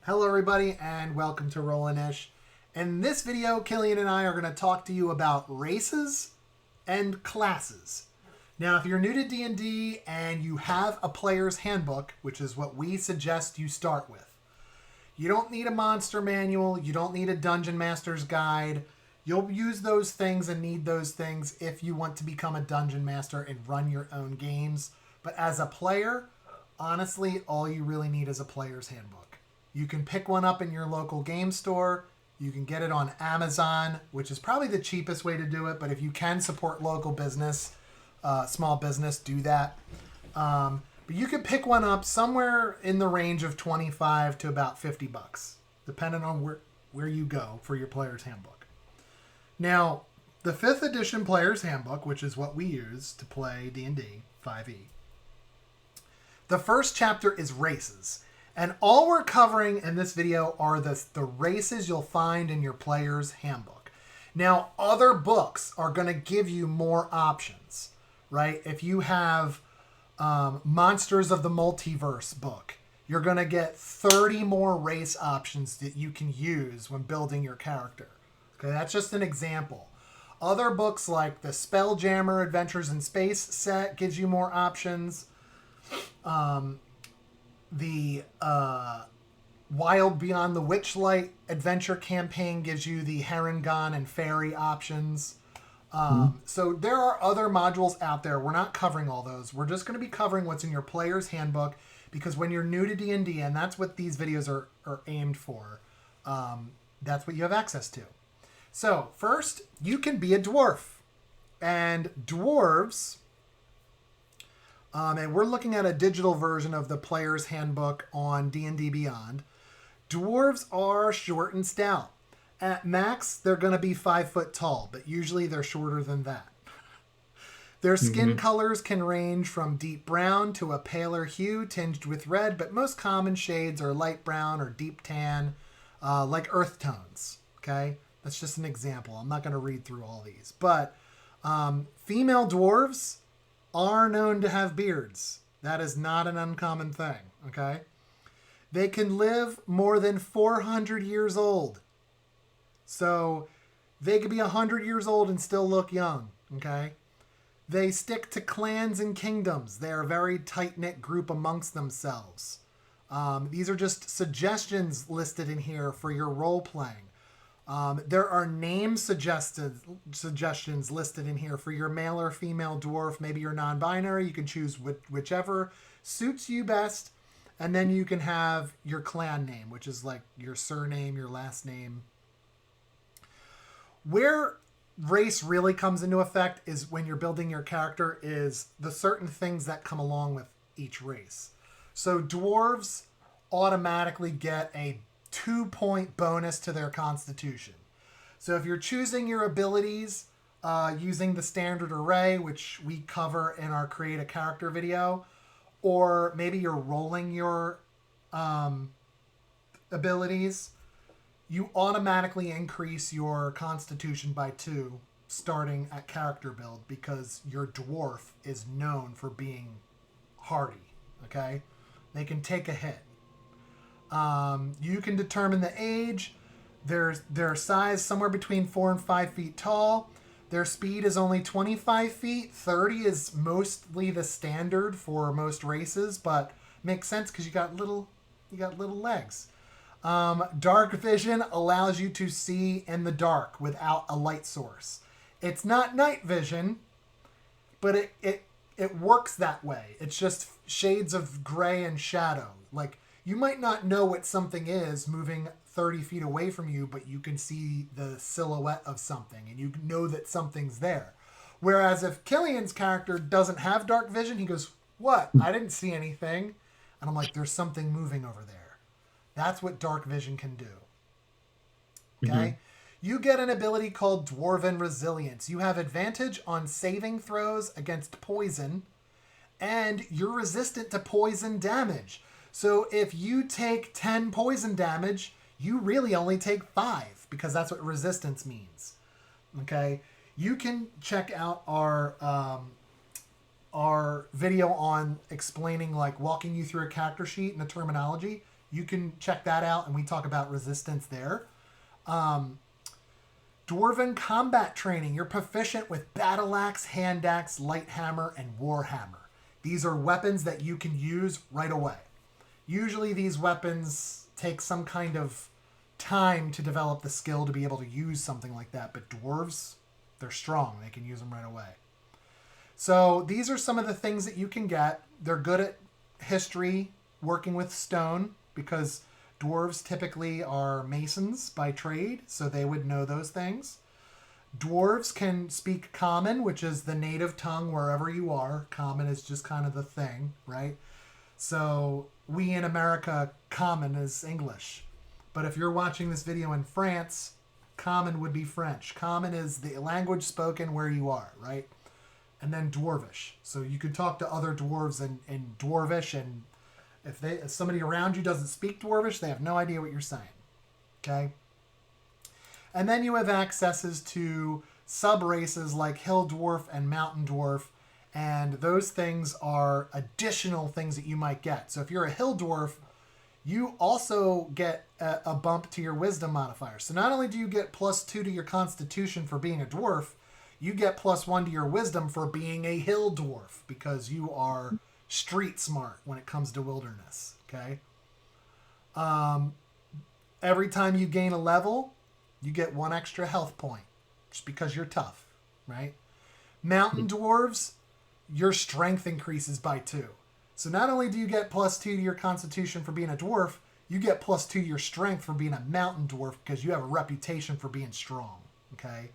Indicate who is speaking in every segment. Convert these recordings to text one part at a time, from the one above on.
Speaker 1: Hello everybody and welcome to Rollin' Ish. In this video, Killian and I are going to talk to you about races and classes. Now, if you're new to D&D and you have a player's handbook, which is what we suggest you start with, you don't need a monster manual, you don't need a dungeon master's guide. You'll use those things and need those things if you want to become a dungeon master and run your own games. But as a player, honestly, all you really need is a player's handbook. You can pick one up in your local game store. You can get it on Amazon, which is probably the cheapest way to do it. But if you can support local business, small business, do that. But you could pick one up somewhere in the range of 25 to about $50, depending on where you go for your player's handbook. Now, the 5th edition player's handbook, which is what we use to play D&D 5e, the first chapter is races. And all we're covering in this video are the races you'll find in your player's handbook. Now, other books are going to give you more options, right? If you have Monsters of the Multiverse book, you're going to get 30 more race options that you can use when building your character. Okay, that's just an example. Other books like the Spelljammer Adventures in Space set gives you more options. The Wild Beyond the Witchlight adventure campaign gives you the Herongon and Fairy options. So there are other modules out there. We're not covering all those. We're just going to be covering what's in your player's handbook, because when you're new to D&D, and that's what these videos are aimed for, that's what you have access to. So first, you can be a dwarf. And dwarves... and we're looking at a digital version of the player's handbook on D&D Beyond. Dwarves are short and stout. At max, they're going to be 5 foot tall, but usually they're shorter than that. Their skin colors can range from deep brown to a paler hue tinged with red, but most common shades are light brown or deep tan, like earth tones. Okay? That's just an example. I'm not going to read through all these. But female dwarves are known to have beards. That is not an uncommon thing, okay? They can live more than 400 years old. So they could be 100 years old and still look young, okay? They stick to clans and kingdoms. They are a very tight-knit group amongst themselves. These are just suggestions listed in here for your role-playing. There are name suggestions listed in here for your male or female dwarf. Maybe you're non-binary. You can choose whichever suits you best. And then you can have your clan name, which is like your surname, your last name. Where race really comes into effect is when you're building your character, is the certain things that come along with each race. So dwarves automatically get a 2-point bonus to their constitution. So if you're choosing your abilities using the standard array, which we cover in our create a character video, or maybe you're rolling your abilities, you automatically increase your constitution by 2 starting at character build, because your dwarf is known for being hardy. Okay? They can take a hit. You can determine the age. Their size somewhere between 4 and 5 feet tall. Their speed is only 25 feet. 30 is mostly the standard for most races, but makes sense because you got little legs. Dark vision allows you to see in the dark without a light source. It's not night vision, but it works that way. It's just shades of gray and shadow. Like, you might not know what something is moving 30 feet away from you, but you can see the silhouette of something, and you know that something's there. Whereas if Killian's character doesn't have dark vision, he goes, "What? I didn't see anything." And I'm like, "There's something moving over there." That's what dark vision can do. Okay? You get an ability called Dwarven Resilience. You have advantage on saving throws against poison, and you're resistant to poison damage. So if you take 10 poison damage, you really only take 5, because that's what resistance means. Okay? You can check out our video on explaining, like, walking you through a character sheet and the terminology. You can check that out, and we talk about resistance there. Um, Dwarven combat training. You're proficient with battle axe, hand axe, light hammer, and war hammer. These are weapons that you can use right away. Usually, these weapons take some kind of time to develop the skill to be able to use something like that. But dwarves, they're strong. They can use them right away. So these are some of the things that you can get. They're good at history, working with stone, because dwarves typically are masons by trade, so they would know those things. Dwarves can speak common, which is the native tongue wherever you are. Common is just kind of the thing, right? So we in America, common is English. But if you're watching this video in France, common would be French. Common is the language spoken where you are, right? And then dwarvish. So you could talk to other dwarves in dwarvish, and if somebody around you doesn't speak dwarvish, they have no idea what you're saying. Okay? And then you have accesses to sub races like hill dwarf and mountain dwarf, and those things are additional things that you might get. So if you're a hill dwarf, you also get a bump to your wisdom modifier. So not only do you get +2 to your constitution for being a dwarf, you get +1 to your wisdom for being a hill dwarf, because you are street smart when it comes to wilderness. Okay. Every time you gain a level, you get 1 extra health point, just because you're tough, right? Mountain dwarves, your strength increases by 2. So not only do you get +2 to your constitution for being a dwarf, you get +2 to your strength for being a mountain dwarf, because you have a reputation for being strong. Okay.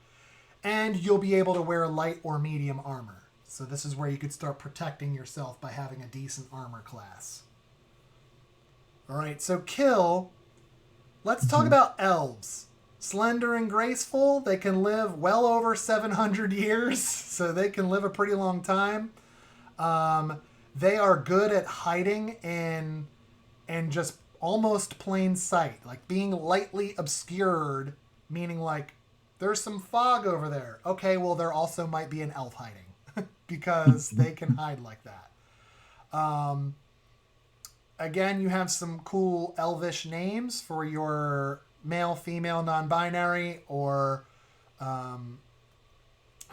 Speaker 1: And you'll be able to wear light or medium armor. So this is where you could start protecting yourself by having a decent armor class. All right, so kill. Let's talk about elves. Slender and graceful. They can live well over 700 years, so they can live a pretty long time. They are good at hiding in just almost plain sight, like being lightly obscured, meaning like there's some fog over there. Okay, well, there also might be an elf hiding because they can hide like that. Again, you have some cool elvish names for your male, female, non-binary, or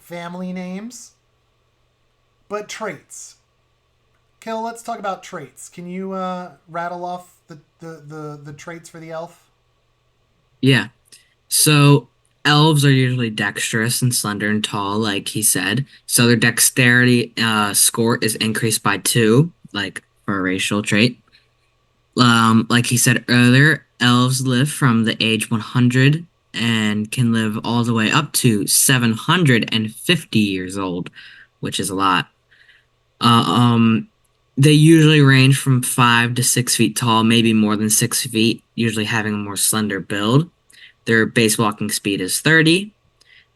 Speaker 1: family names. But traits. Kill, let's talk about traits. Can you rattle off the traits for the elf?
Speaker 2: Yeah. So elves are usually dexterous and slender and tall, like he said. So their dexterity score is increased by 2, like for a racial trait. Like he said earlier, elves live from the age 100 and can live all the way up to 750 years old, which is a lot. Uh, um, they usually range from 5 to 6 feet tall, maybe more than 6 feet, usually having a more slender build. Their base walking speed is 30.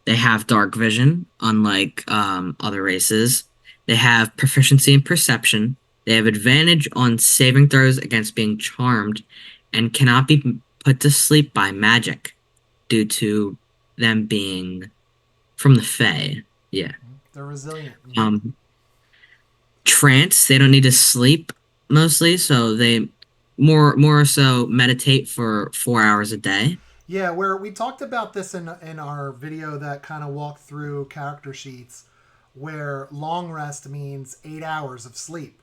Speaker 2: They have dark vision, unlike other races. They have proficiency in perception. They have advantage on saving throws against being charmed and cannot be put to sleep by magic due to them being from the Fae. Yeah.
Speaker 1: They're resilient. Mm-hmm.
Speaker 2: Um, Trance, they don't need to sleep mostly, so they more so meditate for 4 hours a day.
Speaker 1: Yeah, where we talked about this in our video that kind of walked through character sheets, where long rest means 8 hours of sleep.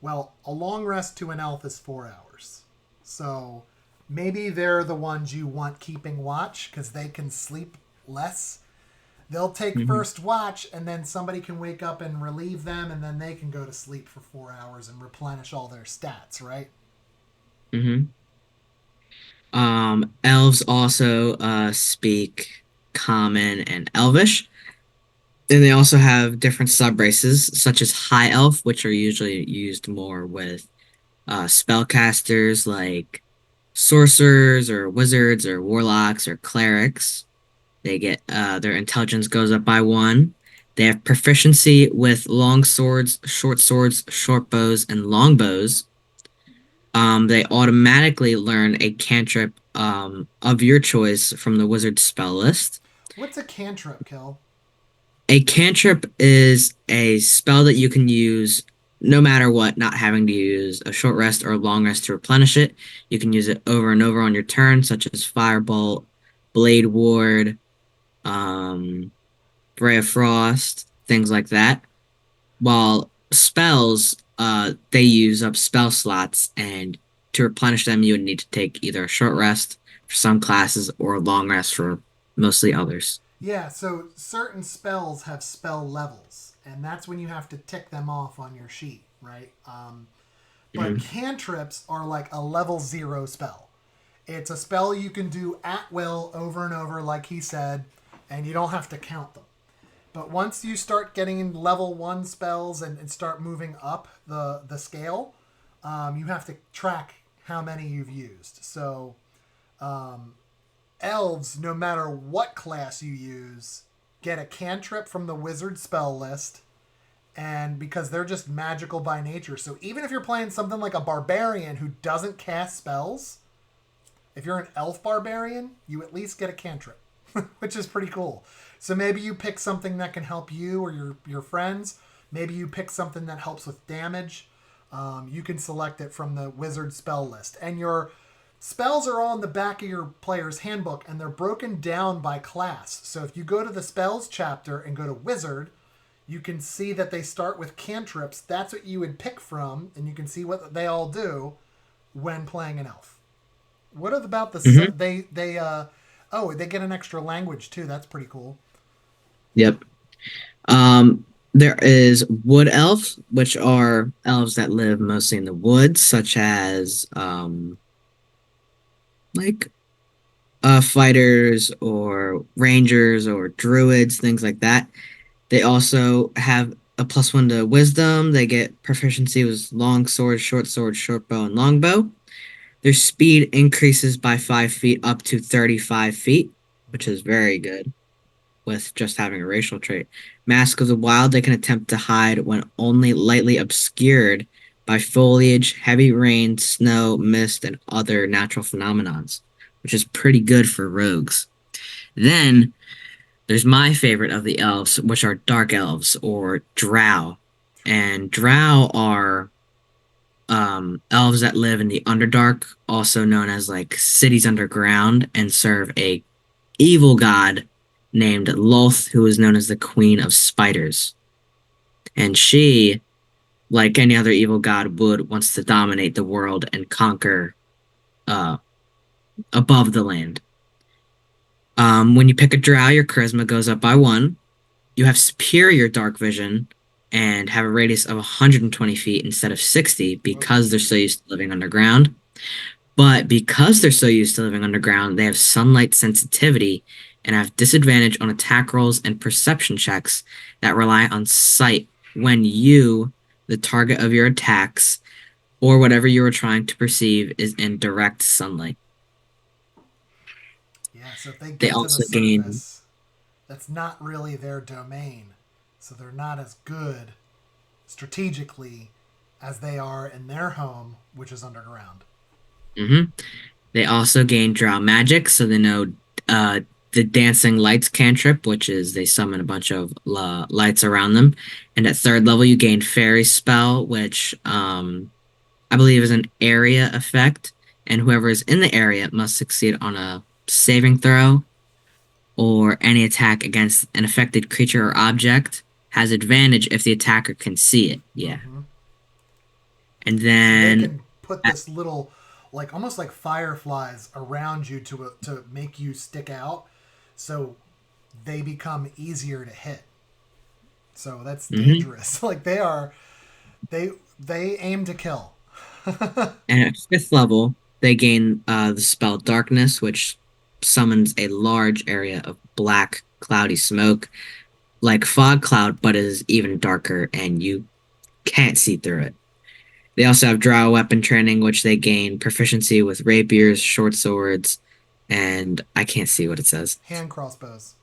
Speaker 1: Well, a long rest to an elf is 4 hours. So maybe they're the ones you want keeping watch because they can sleep less. They'll take
Speaker 2: Hmm.
Speaker 1: first watch, and then somebody can wake up and relieve them, and then they can go to sleep for 4 hours and replenish all their stats, right?
Speaker 2: Hmm. Elves also speak Common and Elvish. And they also have different sub-races, such as High Elf, which are usually used more with spellcasters like sorcerers or wizards or warlocks or clerics. They get their intelligence goes up by 1. They have proficiency with long swords, short bows, and long bows. They automatically learn a cantrip of your choice from the wizard spell list.
Speaker 1: What's a cantrip, Kill?
Speaker 2: A cantrip is a spell that you can use no matter what, not having to use a short rest or a long rest to replenish it. You can use it over and over on your turn, such as Firebolt, Blade Ward, um, Ray of Frost, things like that. While spells, they use up spell slots, and to replenish them, you would need to take either a short rest for some classes or a long rest for mostly others.
Speaker 1: Yeah, so certain spells have spell levels, and that's when you have to tick them off on your sheet, right? But
Speaker 2: Hmm.
Speaker 1: cantrips are like a level 0 spell. It's a spell you can do at will over and over, like he said, and you don't have to count them. But once you start getting level 1 spells and start moving up the scale, you have to track how many you've used. So elves, no matter what class you use, get a cantrip from the wizard spell list, and because they're just magical by nature. So even if you're playing something like a barbarian who doesn't cast spells, if you're an elf barbarian, you at least get a cantrip, which is pretty cool. So maybe you pick something that can help you or your friends. Maybe you pick something that helps with damage. You can select it from the wizard spell list. And your spells are all in the back of your player's handbook, and they're broken down by class. So if you go to the spells chapter and go to wizard, you can see that they start with cantrips. That's what you would pick from, and you can see what they all do when playing an elf. What about
Speaker 2: Hmm.
Speaker 1: they get an extra language too. That's pretty cool.
Speaker 2: Yep. There is wood elves, which are elves that live mostly in the woods, such as like fighters or rangers or druids, things like that. They also have a +1 to wisdom. They get proficiency with long sword, short bow, and longbow. Their speed increases by 5 feet up to 35 feet, which is very good with just having a racial trait. Mask of the Wild, they can attempt to hide when only lightly obscured by foliage, heavy rain, snow, mist, and other natural phenomenons, which is pretty good for rogues. Then there's my favorite of the elves, which are dark elves or drow. And drow are elves that live in the Underdark, also known as like cities underground, and serve a evil god named Lolth, who is known as the Queen of Spiders. And she, like any other evil god would, wants to dominate the world and conquer uh, above the land. When you pick a drow, your charisma goes up by 1. You have superior dark vision and have a radius of 120 feet instead of 60
Speaker 1: Whoa.
Speaker 2: because they're so used to living underground. But because they're so used to living underground, they have sunlight sensitivity and have disadvantage on attack rolls and perception checks that rely on sight when you, the target of your attacks, or whatever you are trying to perceive, is in direct sunlight.
Speaker 1: Yeah. So if they
Speaker 2: They
Speaker 1: get to the
Speaker 2: also gain.
Speaker 1: surface, that's not really their domain. So they're not as good strategically as they are in their home, which is underground.
Speaker 2: Mhm. They also gain draw magic, so they know uh, the dancing lights cantrip, which is they summon a bunch of lights around them. And at 3rd level, you gain fairy spell, which I believe is an area effect, and whoever is in the area must succeed on a saving throw or any attack against an affected creature or object has advantage if the attacker can see it. Yeah.
Speaker 1: Mm-hmm.
Speaker 2: And
Speaker 1: Yeah. So they
Speaker 2: then
Speaker 1: can put this little, like almost like fireflies around you to make you stick out. So they become easier to hit. So that's
Speaker 2: mhm.
Speaker 1: dangerous. Like they they aim to kill.
Speaker 2: And at 5th level, they gain the spell Darkness, which summons a large area of black, cloudy smoke, like fog cloud, but is even darker, and you can't see through it. They also have Drow weapon training, which they gain proficiency with rapiers, short swords, and I can't see what it says.
Speaker 1: Hand crossbows.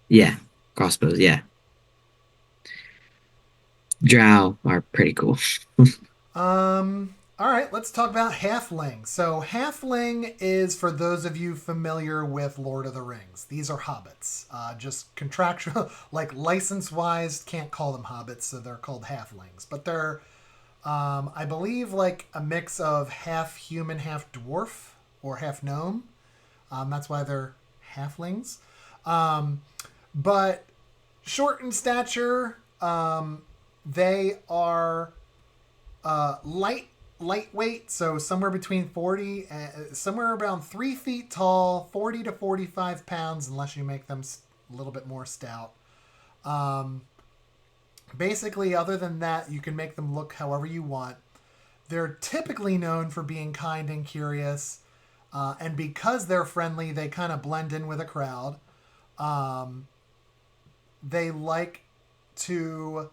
Speaker 2: Yeah, crossbows. Yeah, Drow are pretty cool.
Speaker 1: All right, let's talk about halfling. So, halfling is for those of you familiar with Lord of the Rings. These are hobbits. Just contractual, like license wise, can't call them hobbits, so they're called halflings. But they're I believe like a mix of half human, half dwarf, or half gnome. That's why they're halflings. Um, but short in stature. They are lightweight, so somewhere between 40, somewhere around 3 feet tall, 40 to 45 pounds, unless you make them a little bit more stout. Um, Basically, other than that, you can make them look however you want. They're typically known for being kind and curious, and because they're friendly, they kind of blend in with a crowd. Um, they like to,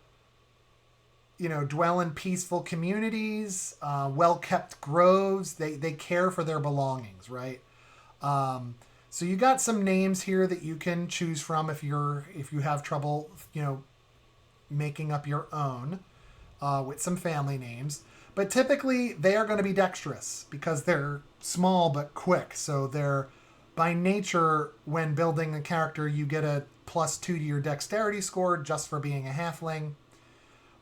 Speaker 1: dwell in peaceful communities, well kept groves. They care for their belongings, right? Um, so you got some names here that you can choose from if you have trouble, making up your own with some family names. But typically, they are going to be dexterous because they're small but quick. So they're by nature, when building a character, you get a +2 to your dexterity score just for being a halfling.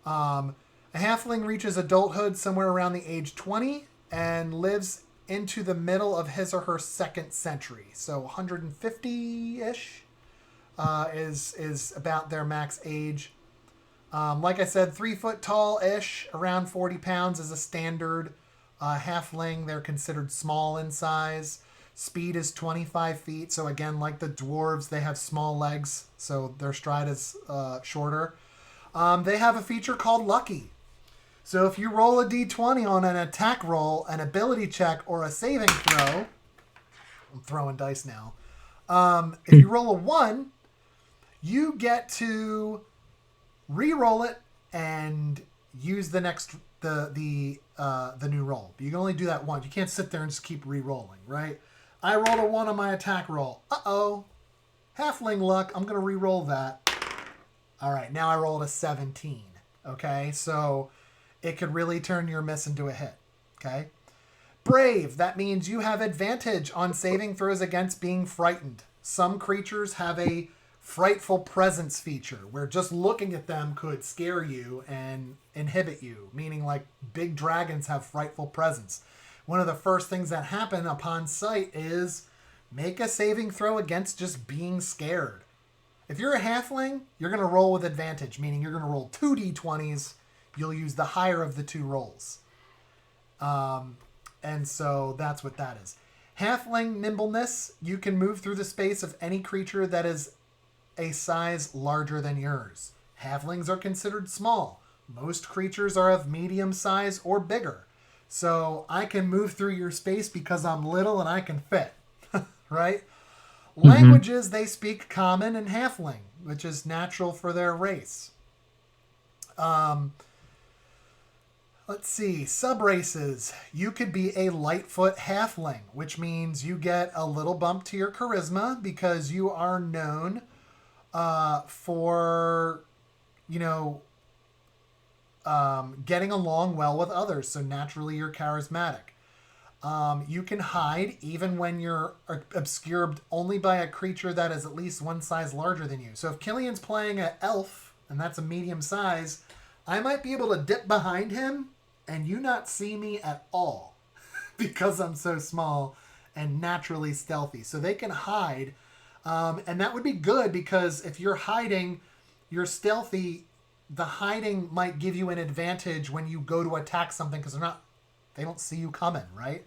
Speaker 1: Um, a halfling reaches adulthood somewhere around the age 20 and lives into the middle of his or her second century. So 150 ish is about their max age. Like I said, 3 foot tall ish, around 40 pounds is a standard halfling. They're considered small in size. Speed is 25 feet. So, again, like the dwarves, they have small legs, so their stride is shorter. They have a feature called Lucky. So, if you roll a d20 on an attack roll, an ability check, or a saving throw, I'm throwing dice now. If you roll a 1, you get to re-roll it and use the new roll. But you can only do that once. You can't sit there and just keep re-rolling, right? I rolled a 1 on my attack roll. Uh-oh. Halfling luck. I'm going to re-roll that. All right, now I rolled a 17. Okay, so it could really turn your miss into a hit. Okay? Brave. That means you have advantage on saving throws against being frightened. Some creatures have a frightful presence feature where just looking at them could scare you and inhibit you, meaning like big dragons have frightful presence. One of the first things that happen upon sight is make a saving throw against just being scared. If you're a halfling, you're going to roll with advantage, meaning you're going to roll 2d20s. You'll use the higher of the two rolls. And so that's what that is. Halfling nimbleness, you can move through the space of any creature that is a size larger than yours. Halflings are considered small. Most creatures are of medium size or bigger. So I can move through your space because I'm little and I can fit, right? Languages, they speak Common and Halfling, which is natural for their race. Let's see, subraces. You could be a Lightfoot Halfling, which means you get a little bump to your charisma because you are known for, getting along well with others. So naturally, you're charismatic. You can hide even when you're obscured only by a creature that is at least one size larger than you. So if Killian's playing an elf, and that's a medium size, I might be able to dip behind him and you not see me at all because I'm so small and naturally stealthy. So they can hide. And that would be good because if you're hiding, you're stealthy, the hiding might give you an advantage when you go to attack something because they don't see you coming, right?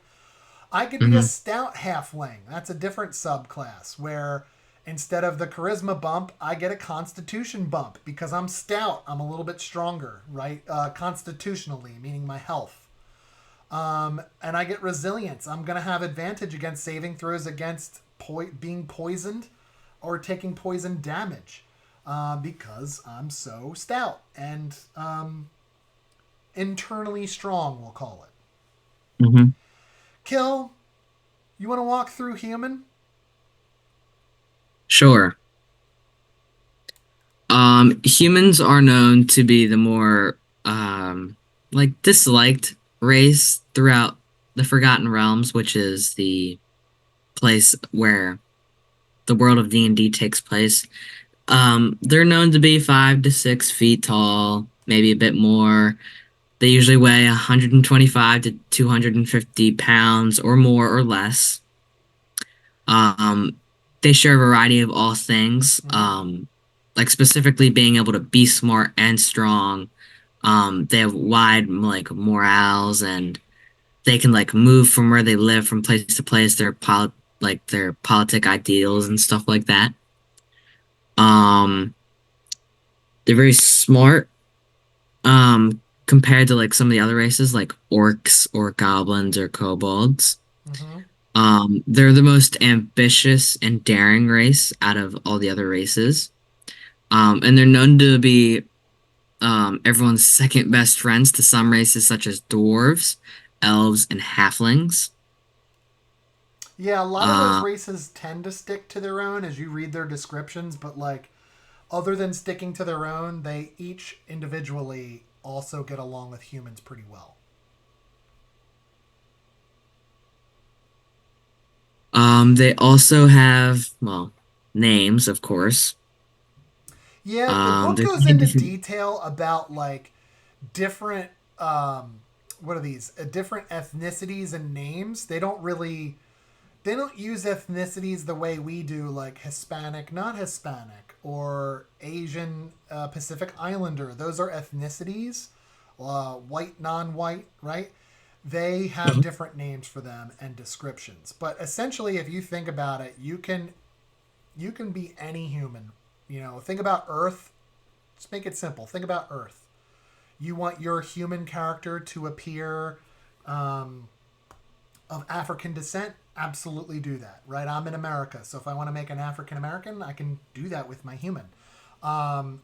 Speaker 1: I could be a stout halfling. That's a different subclass where instead of the charisma bump, I get a constitution bump because I'm stout. I'm a little bit stronger, right? Constitutionally, meaning my health. And I get resilience. I'm going to have advantage against saving throws against being poisoned or taking poison damage because I'm so stout and internally strong, we'll call it.
Speaker 2: Mm-hmm.
Speaker 1: Kill, you want to walk through human?
Speaker 2: Sure. Humans are known to be the more disliked race throughout the Forgotten Realms, which is the place where the world of D&D takes place. They're known to be 5 to 6 feet tall, maybe a bit more. They usually weigh 125 to 250 pounds or more or less. Um, they share a variety of all things,
Speaker 1: Mm-hmm.
Speaker 2: like specifically being able to be smart and strong. They have wide like morals and they can like move from where they live from place to place. Their politic ideals and stuff like that. Um, they're very smart. Compared to like some of the other races, like orcs or goblins or kobolds.
Speaker 1: Mm-hmm.
Speaker 2: They're the most ambitious and daring race out of all the other races. And they're known to be everyone's second best friends to some races such as dwarves, elves, and halflings.
Speaker 1: Yeah, a lot of those
Speaker 2: Uh,
Speaker 1: races tend to stick to their own as you read their descriptions, but like other than sticking to their own, they each individually also get along with humans pretty well.
Speaker 2: they also have, well, names, of course.
Speaker 1: Yeah, the book
Speaker 2: There's
Speaker 1: goes
Speaker 2: many
Speaker 1: into
Speaker 2: different.
Speaker 1: detail about like different what are these? Different ethnicities and names. They don't use ethnicities the way we do, like Hispanic, not Hispanic, or Asian Pacific Islander. Those are ethnicities. White, non-white, right? They have different names for them and descriptions. But essentially, if you think about it, you can be any human. You know, think about Earth. Just make it simple. Think about Earth. You want your human character to appear um, of African descent, absolutely do that, right? I'm in America, so if I want to make an African American, I can do that with my human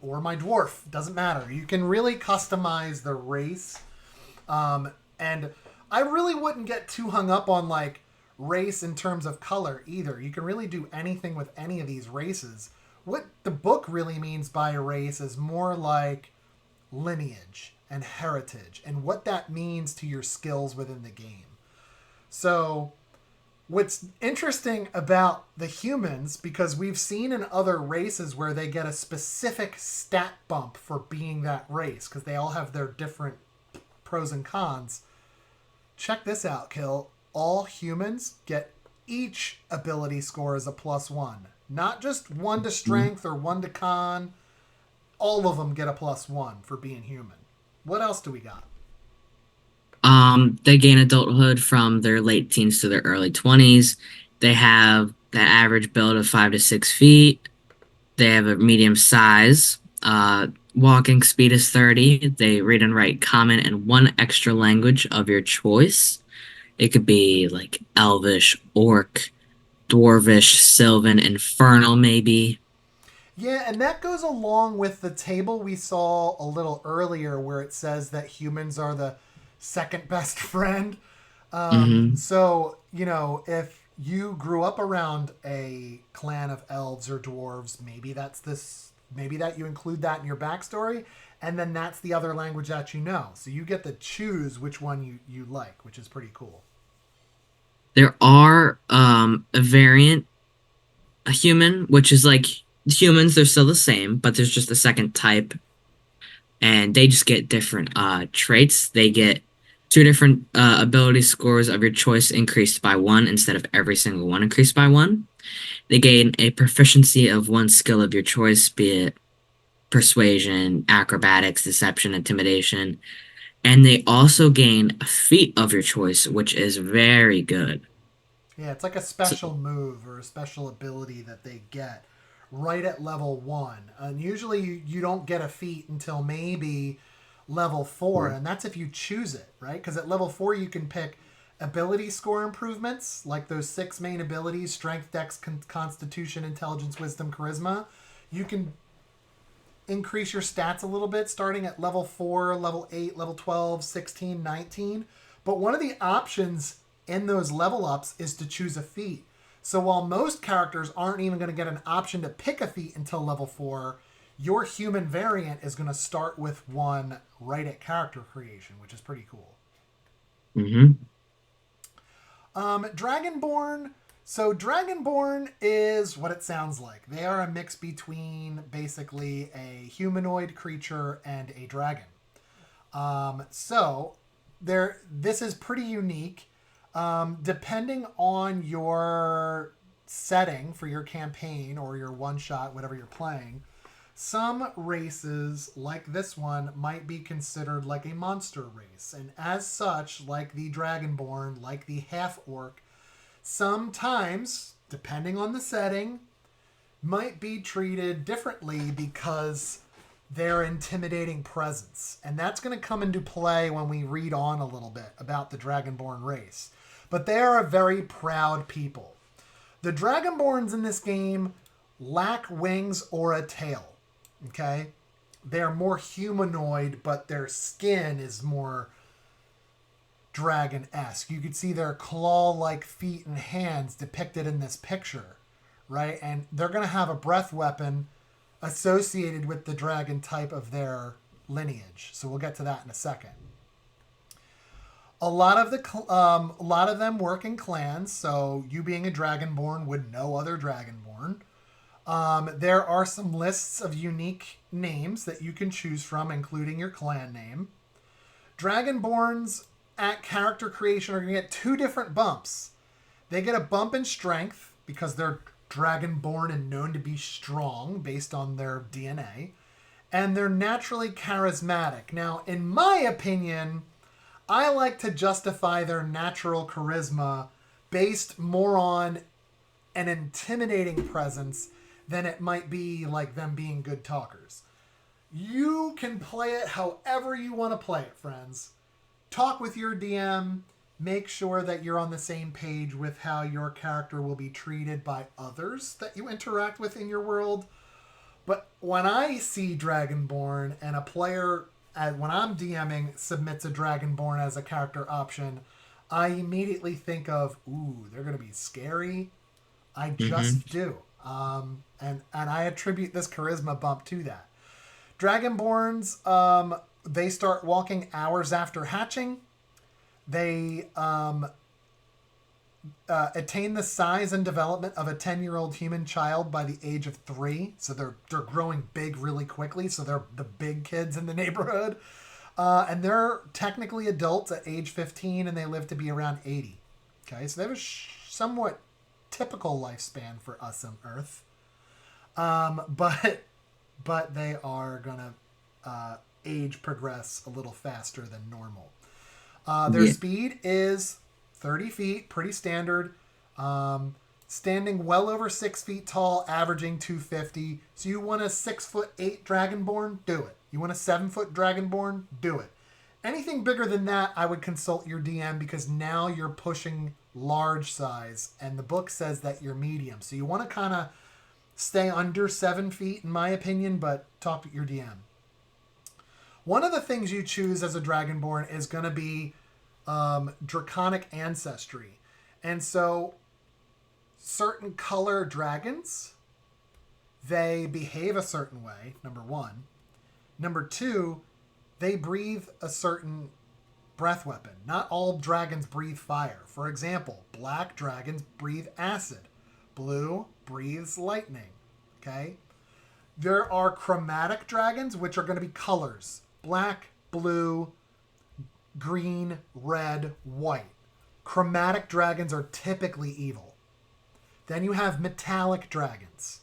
Speaker 1: or my dwarf. Doesn't matter. You can really customize the race, and I really wouldn't get too hung up on like race in terms of color either. You can really do anything with any of these races. What the book really means by a race is more like lineage and heritage and what that means to your skills within the game. So, what's interesting about the humans, because we've seen in other races where they get a specific stat bump for being that race, because they all have their different pros and cons. Check this out, Kill. All humans get each ability score as a +1. Not just one to strength or one to con. All of them get a +1 for being human. What else do we got?
Speaker 2: They gain adulthood from their late teens to their early 20s. They have the average build of 5 to 6 feet. They have a medium size. Walking speed is 30. They read and write common and one extra language of your choice. It could be like Elvish, Orc, Dwarvish, Sylvan, Infernal, maybe.
Speaker 1: Yeah, and that goes along with the table we saw a little earlier where it says that humans are the second best friend.
Speaker 2: Hmm.
Speaker 1: So, you know, if you grew up around a clan of elves or dwarves, maybe that you include that in your backstory, and then that's the other language that you know. So you get to choose which one you like, which is pretty cool.
Speaker 2: There are a variant, a human, which is like humans, they're still the same, but there's just a second type and they just get different traits. They get two different ability scores of your choice increased by one instead of every single one increased by one. They gain a proficiency of one skill of your choice, be it persuasion, acrobatics, deception, intimidation. And they also gain a feat of your choice, which is very good.
Speaker 1: Yeah, it's like a
Speaker 2: So,
Speaker 1: special move or a special ability that they get right at level 1. And usually you don't get a feat until maybe level 4, and that's if you choose it, right? Because at level 4 you can pick ability score improvements, like those 6 main abilities: strength, dex, constitution, intelligence, wisdom, charisma. You can increase your stats a little bit starting at level 4, level 8, level 12, 16, 19. But one of the options in those level ups is to choose a feat. So while most characters aren't even going to get an option to pick a feat until level 4, your human variant is going to start with one right at character creation, which is pretty cool.
Speaker 2: mhm.
Speaker 1: Dragonborn. So Dragonborn is what it sounds like. They are a mix between basically a humanoid creature and a dragon. So this is pretty unique. Depending on your setting for your campaign or your one shot, whatever you're playing, some races like this one might be considered like a monster race. And as such, like the Dragonborn, like the half orc, sometimes, depending on the setting, might be treated differently because their intimidating presence. And that's going to come into play when we read on a little bit about the Dragonborn race. But they are a very proud people. The Dragonborns in this game lack wings or a tail. Okay? They're more humanoid, but their skin is more dragon-esque. You could see their claw-like feet and hands depicted in this picture, right? And they're going to have a breath weapon associated with the dragon type of their lineage. So we'll get to that in a second. A lot of them work in clans. So you being a Dragonborn would know other Dragonborn. There are some lists of unique names that you can choose from, including your clan name. Dragonborns at character creation are going to get 2 different bumps. They get a bump in strength because they're Dragonborn and known to be strong based on their DNA. And they're naturally charismatic. Now, in my opinion, I like to justify their natural charisma based more on an intimidating presence than it might be like them being good talkers. You can play it however you want to play it, friends. Talk with your DM. Make sure that you're on the same page with how your character will be treated by others that you interact with in your world. But when I see Dragonborn and a player, when I'm DMing, submits a Dragonborn as a character option, I immediately think of, ooh, they're going to be scary. I just do. And I attribute this charisma bump to that. Dragonborns, they start walking hours after hatching. They attain the size and development of a 10-year-old human child by the age of 3. So they're growing big really quickly. So they're the big kids in the neighborhood. And they're technically adults at age 15, and they live to be around 80. Okay, so they have a somewhat typical lifespan for us on Earth. But they are going to age progress a little faster than normal. Their speed is 30 feet, pretty standard. Standing well over 6 feet tall, averaging 250. So you want a 6'8" Dragonborn? Do it. You want a 7-foot Dragonborn? Do it. Anything bigger than that, I would consult your DM because now you're pushing large size, and the book says that you're medium. So you want to kind of stay under 7 feet, in my opinion, but talk to your DM. One of the things you choose as a Dragonborn is going to be draconic ancestry. And so certain color dragons, they behave a certain way, number 1. Number 2, they breathe a certain breath weapon. Not all dragons breathe fire. For example, black dragons breathe acid. Blue breathes lightning. Okay? There are chromatic dragons, which are going to be colors. Black, blue, green, red, white. Chromatic dragons are typically evil. Then you have metallic dragons.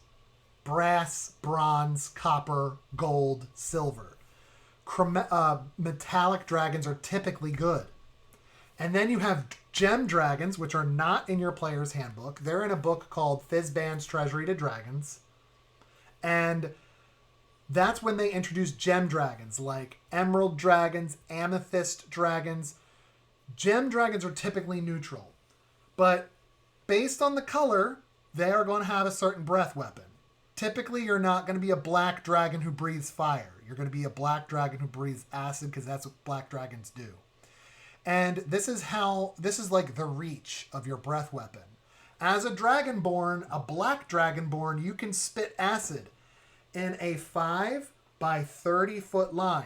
Speaker 1: Brass, bronze, copper, gold, silver. Metallic dragons are typically good. And then you have gem dragons, which are not in your player's handbook. They're in a book called Fizban's Treasury to Dragons. And that's when they introduce gem dragons, like emerald dragons, amethyst dragons. Gem dragons are typically neutral. But based on the color, they are going to have a certain breath weapon. Typically, you're not going to be a black dragon who breathes fire. You're going to be a black dragon who breathes acid because that's what black dragons do. And this is like the reach of your breath weapon. As a Dragonborn, a black Dragonborn, you can spit acid in a 5 by 30 foot line.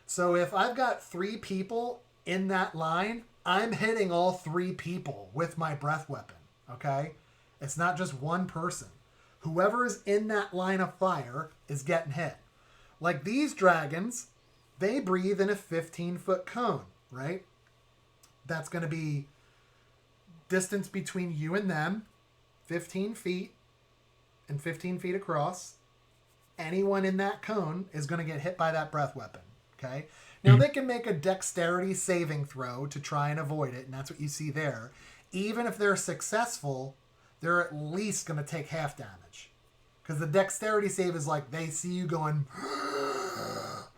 Speaker 1: So if I've got 3 people in that line, I'm hitting all 3 people with my breath weapon. Okay? It's not just one person. Whoever is in that line of fire is getting hit. Like these dragons, they breathe in a 15-foot cone, right? That's going to be distance between you and them, 15 feet and 15 feet across. Anyone in that cone is going to get hit by that breath weapon. Okay. Now
Speaker 2: Mhm.
Speaker 1: they can make a dexterity saving throw to try and avoid it, and that's what you see there. Even if they're successful, they're at least going to take half damage. Because the dexterity save is like they see you going,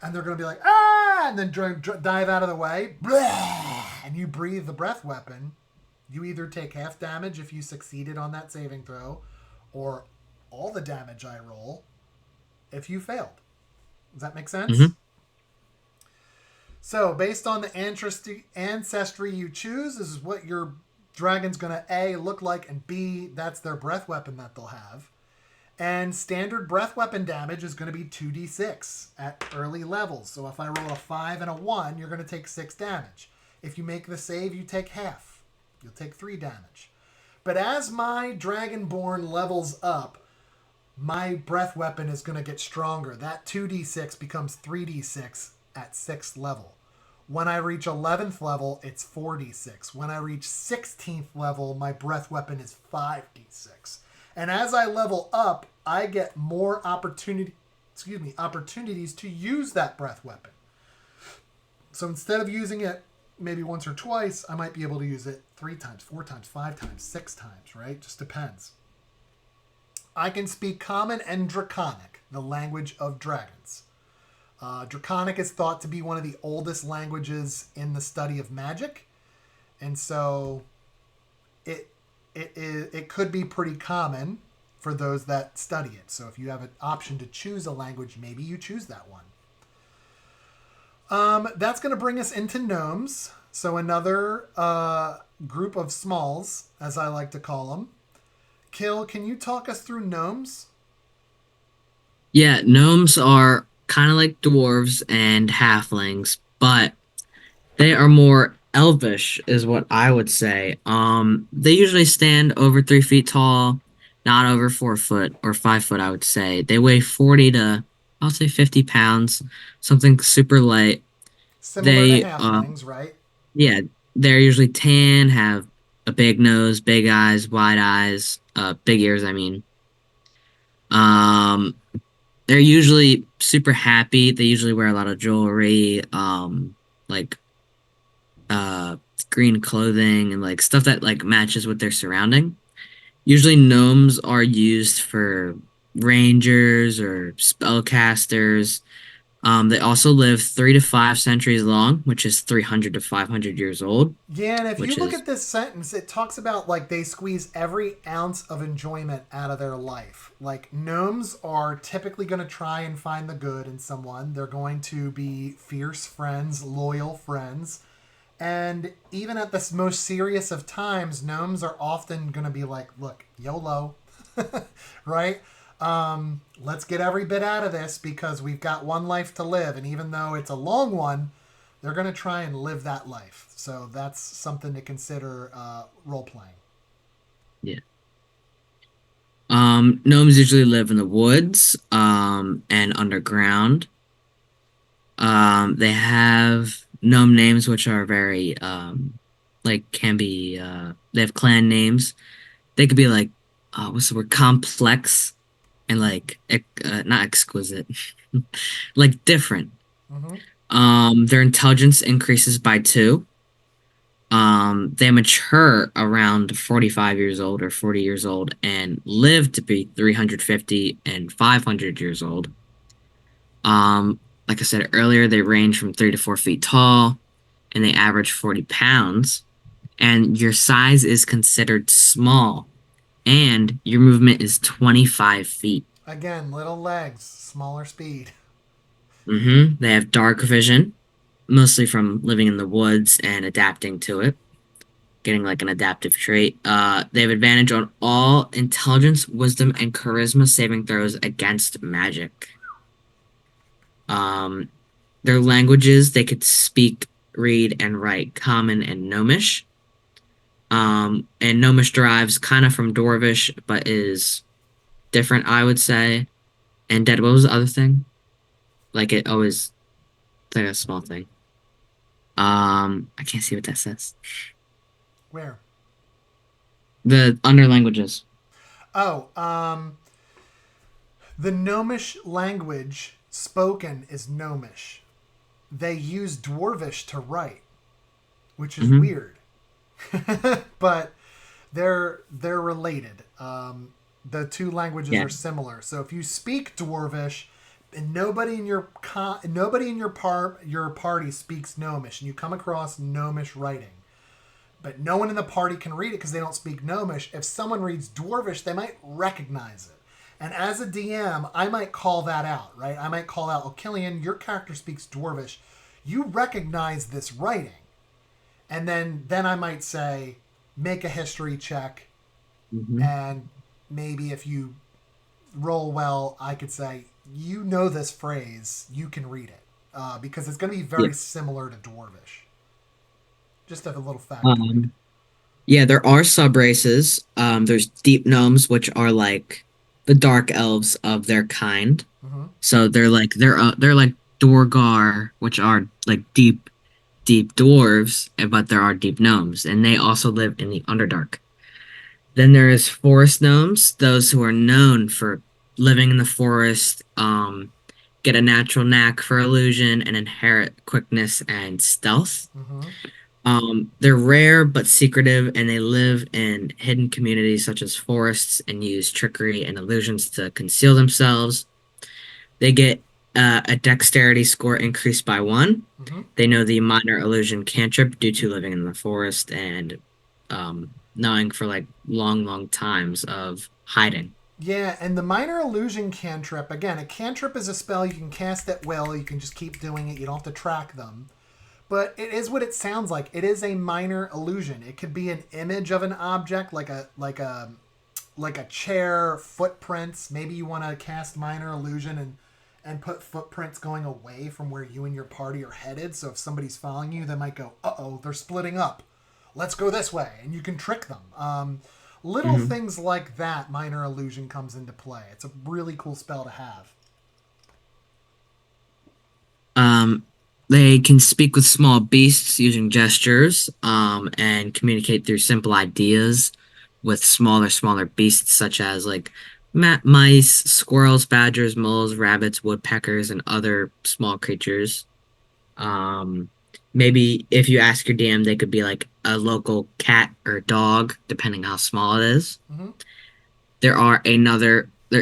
Speaker 1: and they're going to be like, ah, and then dive out of the way, and you breathe the breath weapon. You either take half damage if you succeeded on that saving throw, or all the damage I roll if you failed. Does that make sense?
Speaker 2: Mhm.
Speaker 1: So, based on the ancestry you choose, this is what your dragon's going to A, look like, and B, that's their breath weapon that they'll have. And standard breath weapon damage is going to be 2d6 at early levels. So, if I roll a 5 and a 1, you're going to take 6 damage. If you make the save, you take half. You'll take 3 damage. But as my Dragonborn levels up, my breath weapon is going to get stronger. That 2d6 becomes 3d6 at 6th level. When I reach 11th level, it's 4d6. When I reach 16th level, my breath weapon is 5d6. And as I level up, I get more opportunities to use that breath weapon. So instead of using it maybe once or twice, I might be able to use it 3 times, 4 times, 5 times, 6 times, right? Just depends. I can speak Common and Draconic, the language of dragons. Draconic is thought to be one of the oldest languages in the study of magic, and so it could be pretty common for those that study it. So if you have an option to choose a language, maybe you choose that one. That's going to bring us into gnomes. So another group of smalls, as I like to call them. Kill, can you talk us through gnomes?
Speaker 2: Yeah, gnomes are kind of like dwarves and halflings, but they are more elvish, is what I would say. They usually stand over 3 feet tall, not over 4 foot or 5 foot, I would say. They weigh 40 to, I'll say 50 pounds, something super light.
Speaker 1: Similar to
Speaker 2: They,
Speaker 1: halflings, right?
Speaker 2: yeah, they're usually tan, have a big nose, big eyes, wide eyes, big ears, I mean. Um, they're usually super happy. They usually wear a lot of jewelry, like uh green clothing and like stuff that like matches with their surrounding. Usually gnomes are used for rangers or spellcasters. They also live 3 to 5 centuries long, which is 300 to 500 years old,
Speaker 1: Yeah, and if you
Speaker 2: which
Speaker 1: look
Speaker 2: is
Speaker 1: at this sentence, it talks about like they squeeze every ounce of enjoyment out of their life. Like gnomes are typically going to try and find the good in someone. They're going to be fierce friends, loyal friends. And even at the most serious of times, gnomes are often going to be like, look, YOLO, right? Let's get every bit out of this because we've got one life to live. And even though it's a long one, they're going to try and live that life. So that's something to consider role playing.
Speaker 2: yeah. Gnomes usually live in the woods, and underground. They have gnome names which are very like can be they have clan names. They could be like what's the word? Complex and like not exquisite. Like different.
Speaker 1: Mm-hmm.
Speaker 2: Their intelligence increases by 2. They mature around 45 years old or 40 years old and live to be 350 and 500 years old. Like I said earlier, they range from 3 to 4 feet tall and they average 40 pounds. And your size is considered small and your movement is 25 feet.
Speaker 1: Again, little legs, smaller speed.
Speaker 2: They have dark vision, mostly from living in the woods and adapting to it, getting like an adaptive trait. They have advantage on all intelligence, wisdom, and charisma saving throws against magic. Um, their languages, they could speak, read, and write Common and Gnomish. And Gnomish derives kind of from Dwarvish, but is different, I would say. And Dead, what was the other thing? Like it always It's like a small thing. I can't see what that says.
Speaker 1: Where?
Speaker 2: The under languages.
Speaker 1: Oh, the Gnomish language spoken is Gnomish. They use Dwarvish to write, which is
Speaker 2: Hmm.
Speaker 1: weird, but they're related. The two languages
Speaker 2: Yeah.
Speaker 1: are similar. So if you speak Dwarvish, and nobody in your party speaks Gnomish, and you come across Gnomish writing, but no one in the party can read it because they don't speak Gnomish. If someone reads Dwarvish, they might recognize it. And as a DM, I might call that out, right? I might call out, oh, Killian, your character speaks Dwarvish. You recognize this writing. And then I might say, make a history check.
Speaker 2: Hmm.
Speaker 1: And maybe if you roll well, I could say, you know this phrase, you can read it. Because it's going to be
Speaker 2: Yeah.
Speaker 1: very similar to Dwarvish. Just a little factoid.
Speaker 2: Um, yeah, there are sub races. There's deep gnomes, which are like the dark elves of their kind.
Speaker 1: Mm-hmm.
Speaker 2: So they're like Dorgar, which are like deep dwarves, but there are deep gnomes, and they also live in the Underdark. Then there is forest gnomes, those who are known for living in the forest, get a natural knack for illusion and inherit quickness and stealth.
Speaker 1: Mm-hmm.
Speaker 2: They're rare but secretive, and they live in hidden communities such as forests and use trickery and illusions to conceal themselves. They get a dexterity score increased by one.
Speaker 1: Mm-hmm.
Speaker 2: They know the minor illusion cantrip due to living in the forest and knowing for like long times of hiding.
Speaker 1: Yeah, and the minor illusion cantrip, again, a cantrip is a spell you can cast at will. You can just keep doing it. You don't have to track them. But it is what it sounds like. It is a minor illusion. It could be an image of an object, like a chair, footprints. Maybe you want to cast minor illusion and put footprints going away from where you and your party are headed. So if somebody's following you, they might go, "Uh oh, they're splitting up. Let's go this way," and you can trick them. Little
Speaker 2: Hmm.
Speaker 1: things like that, minor illusion comes into play. It's a really cool spell to have.
Speaker 2: Um, they can speak with small beasts using gestures, and communicate through simple ideas with smaller beasts such as like mice, squirrels, badgers, moles, rabbits, woodpeckers, and other small creatures. Um, Maybe if you ask your DM, they could be like a local cat or dog, depending how small it is.
Speaker 1: Mm-hmm.
Speaker 2: There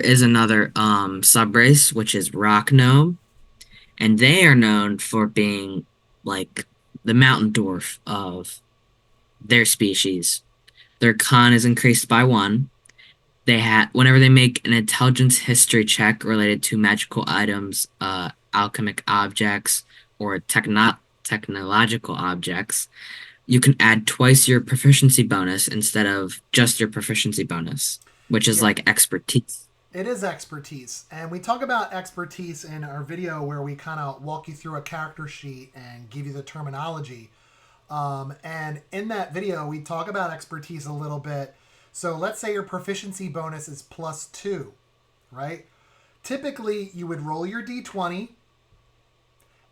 Speaker 2: is another subrace, which is rock gnome, and they are known for being like the mountain dwarf of their species. Their con is increased by one. They have whenever they make an intelligence history check related to magical items, alchemic objects, or technological objects, you can add twice your proficiency bonus instead of just your proficiency bonus, which is
Speaker 1: Yeah,
Speaker 2: like expertise.
Speaker 1: it is expertise. And we talk about expertise in our video where we kind of walk you through a character sheet and give you the terminology. And in that video, we talk about expertise a little bit. So let's say your proficiency bonus is +2, right? Typically, you would roll your d20,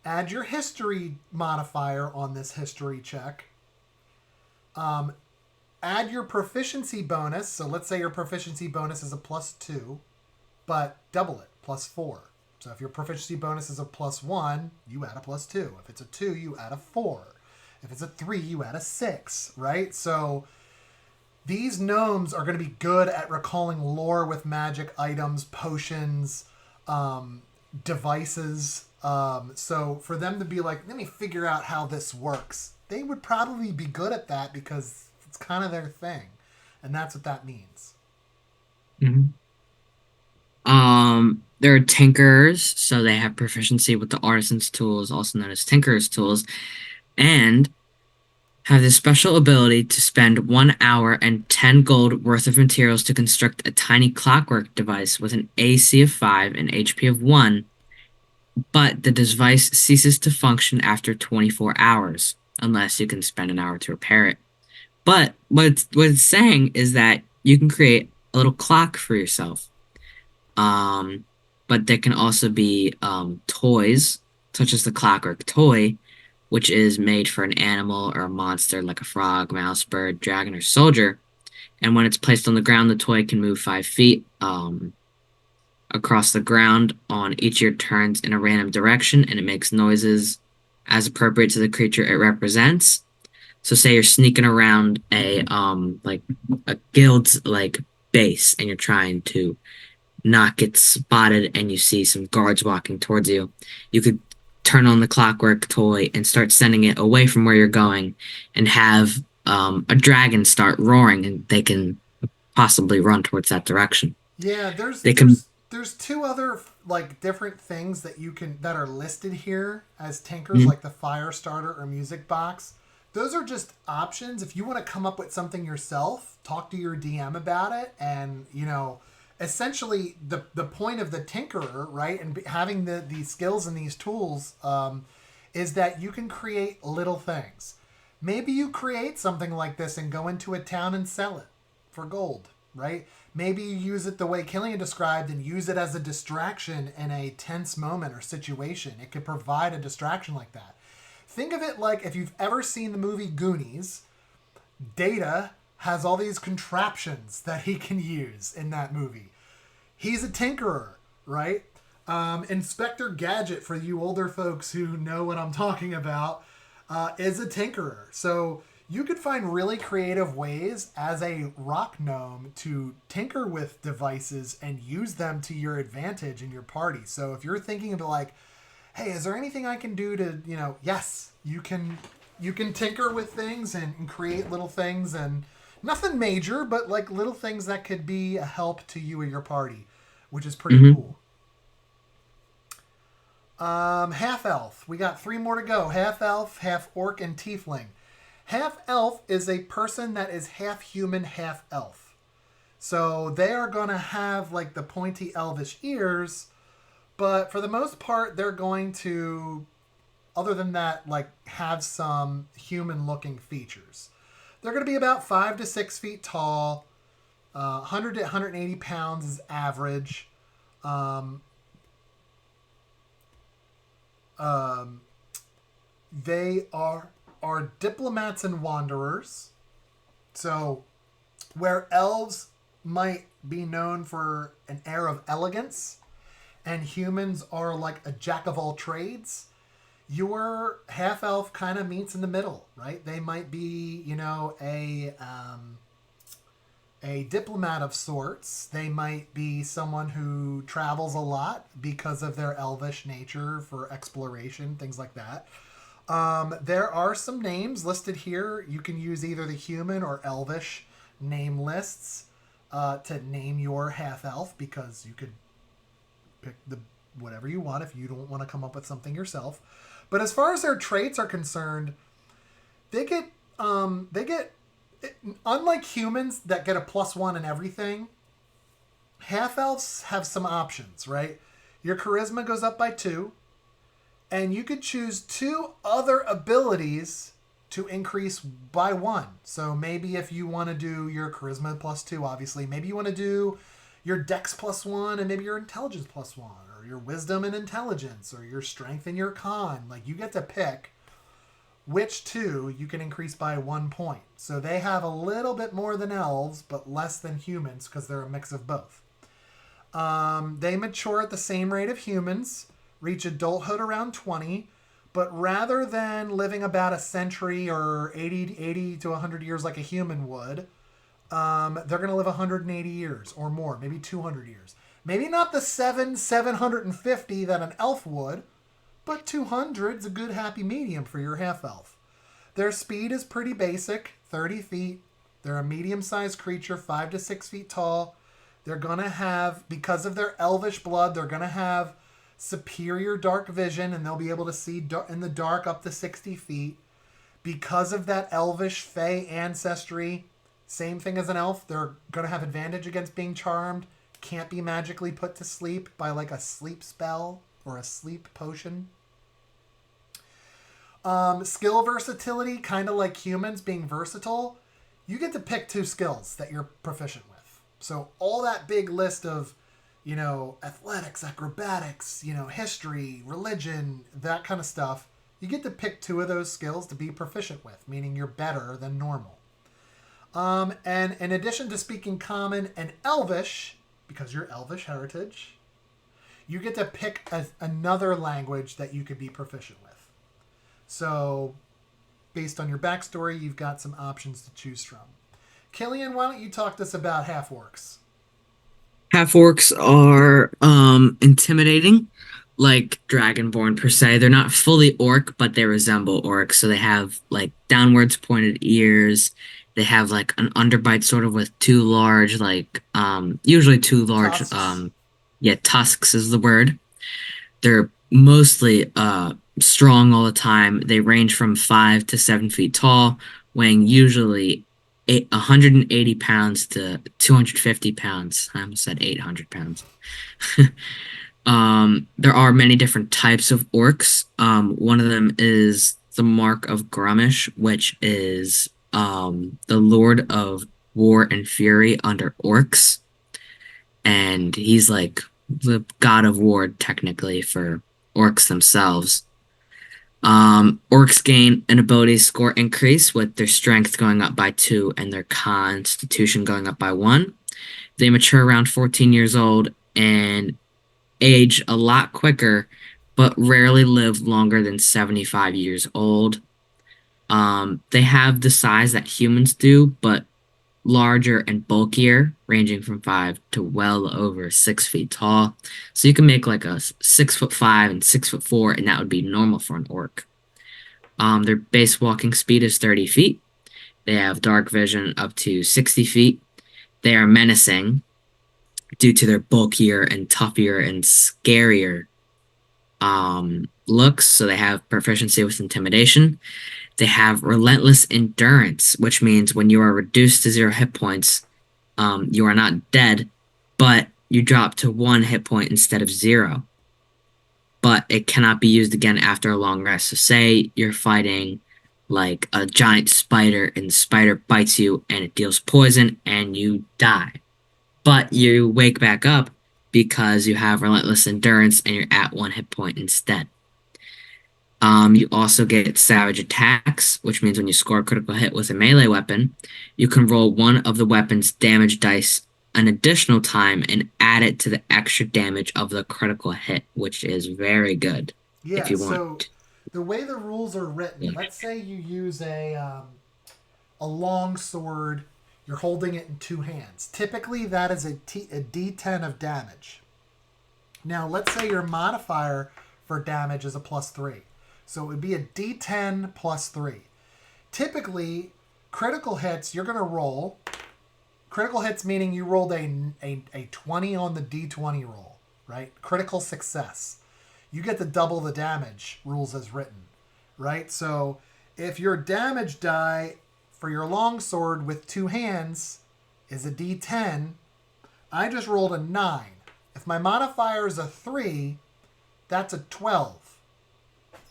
Speaker 1: add your history modifier on this history check, um, add your proficiency bonus. So let's say your proficiency bonus is a +2, but double it, +4. So if your proficiency bonus is a +1, you add a +2. If it's a 2, you add a 4. If it's a 3, you add a 6, right? So these gnomes are going to be good at recalling lore with magic items, potions, um, devices. So for them to be like, let me figure out how this works, they would probably be good at that because it's kind of their thing. And that's what that means.
Speaker 2: Mhm. They're tinkerers, so they have proficiency with the artisan's tools, also known as tinkerer's tools, and have the special ability to spend 1 hour and 10 gold worth of materials to construct a tiny clockwork device with an AC of 5 and HP of 1, but the device ceases to function after 24 hours, unless you can spend an hour to repair it. But what it's saying is that you can create a little clock for yourself. Um, but there can also be toys. such as the clockwork toy, which is made for an animal or a monster like a frog, mouse, bird, dragon, or soldier. And when it's placed on the ground, the toy can move 5 feet across the ground on each of your turns in a random direction, and it makes noises as appropriate to the creature it represents. So say you're sneaking around a guild's like base and you're trying to not get spotted and you see some guards walking towards you. You could turn on the clockwork toy and start sending it away from where you're going and have a dragon start roaring and they can possibly run towards that direction.
Speaker 1: Yeah, there's
Speaker 2: They can
Speaker 1: there's there's two other like different things that you can that are listed here as tinkers,
Speaker 2: Mhm.
Speaker 1: like the fire starter or music box. Those are just options. If you want to come up with something yourself, talk to your DM about it, and essentially the point of the tinkerer, right, and having these skills and these tools, is that you can create little things. Maybe you create something like this and go into a town and sell it for gold, right? Maybe you use it the way Killian described and use it as a distraction in a tense moment or situation. It could provide a distraction like that. Think of it like if you've ever seen the movie Goonies, Data has all these contraptions that he can use in that movie. He's a tinkerer, right? Inspector Gadget, for you older folks who know what I'm talking about, is a tinkerer. So you could find really creative ways as a rock gnome to tinker with devices and use them to your advantage in your party. So if you're thinking of like, hey, is there anything I can do to, yes, you can tinker with things and create little things, and nothing major, but like little things that could be a help to you or your party, which is pretty
Speaker 2: Mhm.
Speaker 1: cool. Half elf. We got three more to go. Half elf, half orc, and tiefling. Half elf is a person that is half human, half elf. So they are going to have like the pointy elvish ears, but for the most part, they're going to, other than that, like have some human looking features. They're going to be about 5 to 6 feet tall. 100 to 180 pounds is average. Um, um, they are diplomats and wanderers. So where elves might be known for an air of elegance, and humans are like a jack of all trades, your half elf kind of meets in the middle, right? They might be, a diplomat of sorts. They might be someone who travels a lot because of their elvish nature for exploration, things like that. There are some names listed here. You can use either the human or elvish name lists to name your half elf, because you could pick the whatever you want if you don't want to come up with something yourself. But as far as their traits are concerned, they get they get, unlike humans that get a +1 in everything, half elves have some options, right? Your charisma goes up by 2, and you could choose 2 other abilities to increase by 1. So maybe if you want to do your charisma +2, obviously, maybe you want to do your dex +1 and maybe your intelligence +1, or your wisdom and intelligence, or your strength and your con. Like, you get to pick which 2 you can increase by 1 point. So they have a little bit more than elves, but less than humans because they're a mix of both. They mature at the same rate of humans, reach adulthood around 20, but rather than living about a century or 80 to 100 years like a human would, they're going to live 180 years or more, maybe 200 years. Maybe not the 750 that an elf would, but 200's a good happy medium for your half elf. Their speed is pretty basic, 30 feet. They're a medium-sized creature, 5 to 6 feet tall. They're going to have, because of their elvish blood, they're going to have superior dark vision, and they'll be able to see in the dark up to 60 feet. Because of that elvish fey ancestry, same thing as an elf, they're going to have advantage against being charmed. Can't be magically put to sleep by like a sleep spell or a sleep potion. Skill versatility, kind of like humans being versatile. You get to pick 2 skills that you're proficient with. So all that big list of athletics, acrobatics, history, religion, that kind of stuff. You get to pick two of those skills to be proficient with, meaning you're better than normal. And in addition to speaking Common and Elvish, because you're Elvish heritage, you get to pick another language that you could be proficient with. So, based on your backstory, you've got some options to choose from. Killian, why don't you talk to us about half orcs?
Speaker 2: Half orcs are intimidating, like Dragonborn per se. They're not fully orc, but they resemble orcs. So they have like downwards pointed ears. They have like an underbite sort of with two large, like usually two large
Speaker 1: Tusks.
Speaker 2: yeah, tusks is the word. They're mostly strong all the time. They range from 5 to 7 feet tall, weighing usually 180 pounds to 250 pounds. I almost said 800 pounds. There are many different types of orcs. One of them is the Mark of Grumish, which is the Lord of War and Fury under orcs, and he's like the god of war technically for orcs themselves. Orcs gain an ability score increase with their strength going up by 2 and their constitution going up by 1. They mature around 14 years old and age a lot quicker, but rarely live longer than 75 years old. They have the size that humans do, but larger and bulkier, ranging from 5 to well over 6 feet tall. So you can make like a 6'5" and 6'4", and that would be normal for an orc. Their base walking speed is 30 feet. They have dark vision up to 60 feet. They are menacing due to their bulkier and tougher and scarier looks. So they have proficiency with intimidation. They have relentless endurance, which means when you are reduced to 0 hit points, you are not dead, but you drop to 1 hit point instead of 0. But it cannot be used again after a long rest. So say you're fighting like a giant spider and the spider bites you and it deals poison and you die. But you wake back up because you have relentless endurance and you're at 1 hit point instead. You also get savage attacks, which means when you score a critical hit with a melee weapon, you can roll one of the weapon's damage dice an additional time and add it to the extra damage of the critical hit, which is very good if
Speaker 1: Yeah,
Speaker 2: you
Speaker 1: so
Speaker 2: want.
Speaker 1: the way the rules are written,
Speaker 2: Yeah.
Speaker 1: let's say you use a long sword, you're holding it in two hands. Typically, that is a D10 of damage. Now, let's say your modifier for damage is a +3. So it would be a D10 +3. Typically, critical hits, you're going to roll. Critical hits meaning you rolled a 20 on the D20 roll, right? Critical success. You get to double the damage, rules as written, right? So if your damage die for your longsword with two hands is a D10, I just rolled a 9. If my modifier is a 3, that's a 12.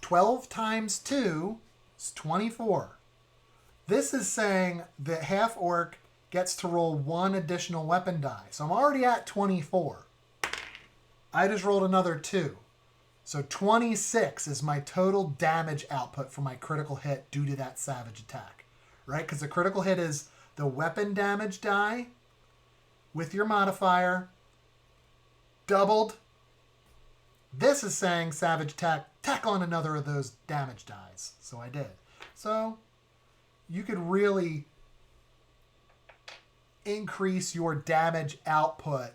Speaker 1: 12 times 2 is 24. This is saying that half orc gets to roll one additional weapon die. So I'm already at 24. I just rolled another 2. So 26 is my total damage output for my critical hit due to that savage attack. Right? Because the critical hit is the weapon damage die with your modifier doubled. This is saying savage attack, tack on another of those damage dies. So I did. So you could really increase your damage output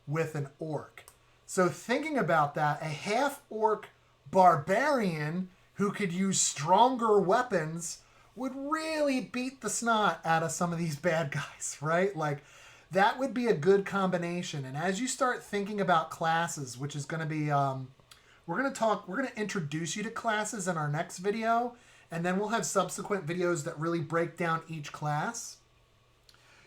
Speaker 1: with an orc. So thinking about that, a half orc barbarian who could use stronger weapons would really beat the snot out of some of these bad guys, right? Like that would be a good combination. And as you start thinking about classes, which is going to be we're going to introduce you to classes in our next video, and then we'll have subsequent videos that really break down each class.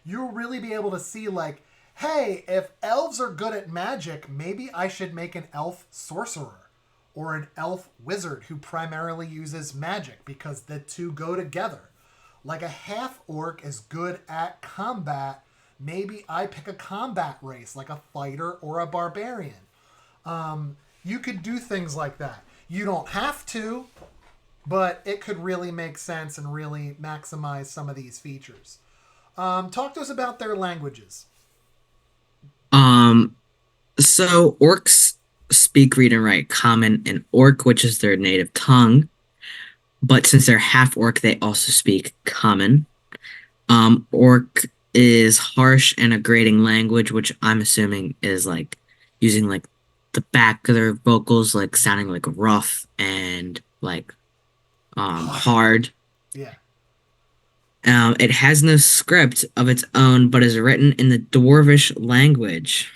Speaker 1: You'll really be able to see like, hey, if elves are good at magic, maybe I should make an elf sorcerer or an elf wizard who primarily uses magic because the two go together. Like a half orc is good at combat Maybe I pick a combat race like a fighter or a barbarian. You could do things like that. You don't have to, but it could really make sense and really maximize some of these features. Talk to us about their languages.
Speaker 2: Um, so orcs speak, read, and write Common and Orc, which is their native tongue. But since they're half orc, they also speak Common. Orc is harsh and a grating language, which I'm assuming is like using like the back of their vocals, like sounding like rough and like hard.
Speaker 1: Yeah.
Speaker 2: It has no script of its own, but is written in the Dwarvish language,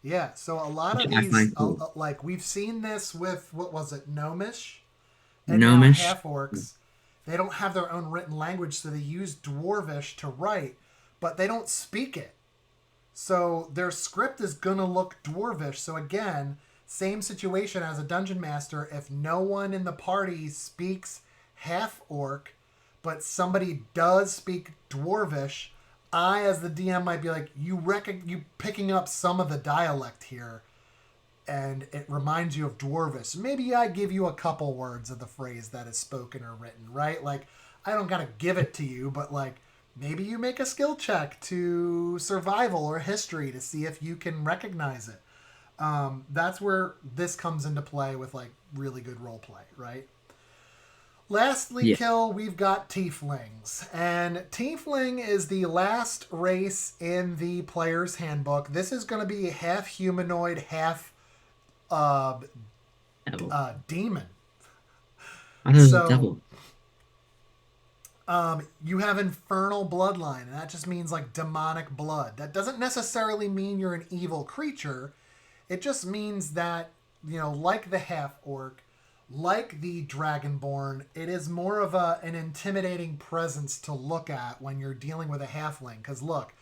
Speaker 1: Yeah. So a lot
Speaker 2: which
Speaker 1: of
Speaker 2: I
Speaker 1: these,
Speaker 2: find cool.
Speaker 1: like we've seen this with, what was it, Gnomish? And now
Speaker 2: Gnomish.
Speaker 1: half orcs, they don't have their own written language, so they use Dwarvish to write, but they don't speak it. So their script is going to look Dwarvish. So again, same situation as a dungeon master. If no one in the party speaks half orc, but somebody does speak Dwarvish, I, as the DM, might be like, you picking up some of the dialect here, and it reminds you of Dwarvish. Maybe I give you a couple words of the phrase that is spoken or written, right? Like, I don't gotta give it to you, but like, maybe you make a skill check to survival or history to see if you can recognize it. That's where this comes into play with like really good role play, right? Lastly,
Speaker 2: Yeah.
Speaker 1: Kill, we've got Tieflings. And Tiefling is the last race in the player's handbook. This is going to be half humanoid, half uh,
Speaker 2: Devil.
Speaker 1: demon.
Speaker 2: I thought it was a
Speaker 1: So
Speaker 2: devil.
Speaker 1: you have infernal bloodline, and that just means like demonic blood. That doesn't necessarily mean you're an evil creature. It just means that, like the half orc, like the dragonborn, it is more of an intimidating presence to look at when you're dealing with a halfling. Because look,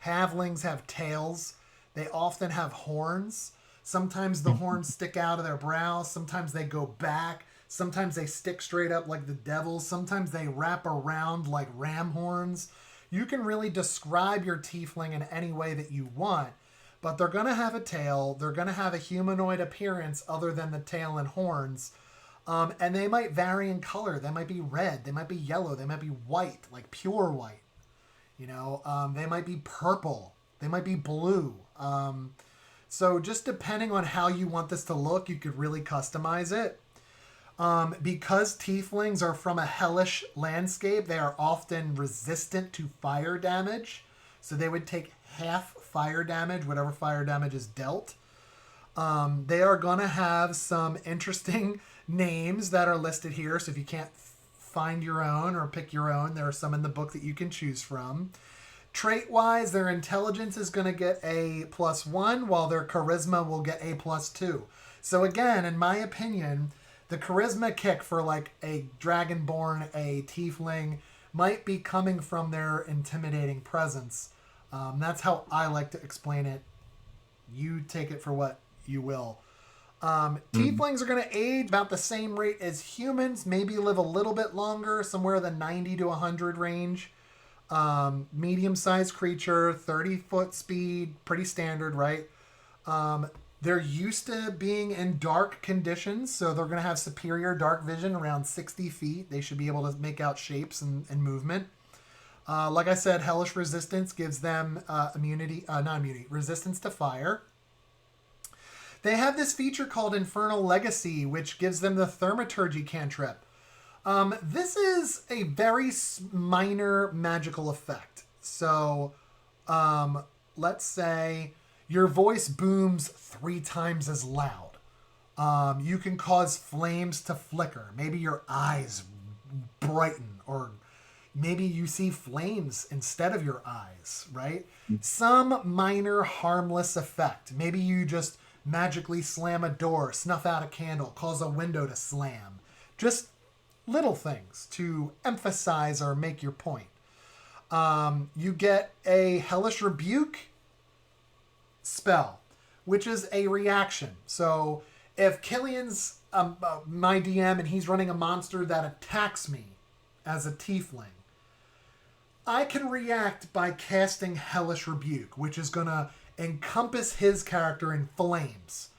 Speaker 1: halflings have tails, they often have horns. Sometimes the horns stick out of their brows, sometimes they go back, sometimes they stick straight up like the devil, sometimes they wrap around like ram horns. You can really describe your tiefling in any way that you want, but they're going to have a tail, they're going to have a humanoid appearance other than the tail and horns. And they might vary in color. They might be red. They might be yellow. They might be white, like pure white. They might be purple. They might be blue. So just depending on how you want this to look, you could really customize it. Because tieflings are from a hellish landscape, they are often resistant to fire damage. So they would take half fire damage, whatever fire damage is dealt. They are going to have some interesting names that are listed here. So if you can't find your own or pick your own, there are some in the book that you can choose from. Trait wise, their intelligence is going to get a +1, while their charisma will get a +2. So again, in my opinion, the charisma kick for like a dragonborn, a tiefling, might be coming from their intimidating presence. That's how I like to explain it. You take it for what you will.
Speaker 2: Mm.
Speaker 1: Tieflings are going to age about the same rate as humans, maybe live a little bit longer, somewhere in the 90 to 100 range. Medium-sized creature, 30-foot speed, pretty standard, right? They're used to being in dark conditions, so they're going to have superior dark vision around 60 feet. They should be able to make out shapes and movement. Like I said, hellish resistance gives them not immunity, resistance to fire. They have this feature called Infernal Legacy, which gives them the Thaumaturgy cantrip. This is a very minor magical effect. So, let's say your voice booms 3 times as loud. You can cause flames to flicker. Maybe your eyes brighten, or maybe you see flames instead of your eyes, right? Some minor harmless effect. Maybe you just magically slam a door, snuff out a candle, cause a window to slam. Just little things to emphasize or make your point. You get a Hellish Rebuke spell, which is a reaction. So if Killian's my DM and he's running a monster that attacks me as a tiefling, I can react by casting Hellish Rebuke, which is going to encompass his character in flames.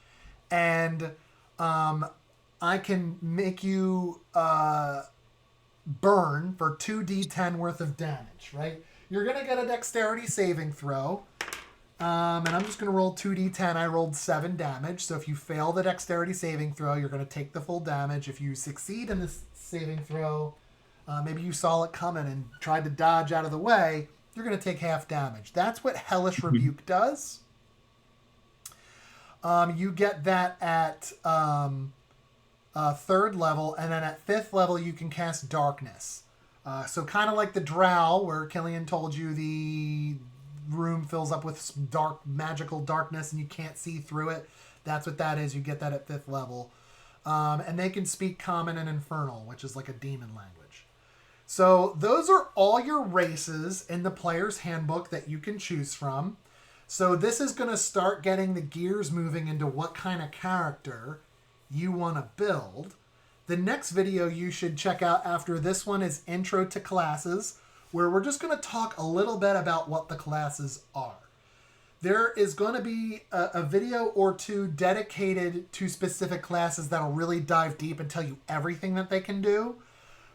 Speaker 1: And I can make you burn for 2d10 worth of damage, right? You're going to get a dexterity saving throw. And I'm just going to roll 2d10. I rolled 7 damage. So if you fail the dexterity saving throw, you're going to take the full damage. If you succeed in this saving throw, maybe you saw it coming and tried to dodge out of the way, you're going to take half damage. That's what Hellish Rebuke does. You get that at 3rd level, and then at 5th level you can cast Darkness. So kind of like the Drow, where Killian told you the room fills up with some dark, magical darkness and you can't see through it. That's what that is. You get that at 5th level. And they can speak Common and Infernal, which is like a demon language. So those are all your races in the player's handbook that you can choose from. So this is going to start getting the gears moving into what kind of character you want to build. The next video you should check out after this one is Intro to Classes, where we're just going to talk a little bit about what the classes are. There is going to be a video or two dedicated to specific classes that'll really dive deep and tell you everything that they can do.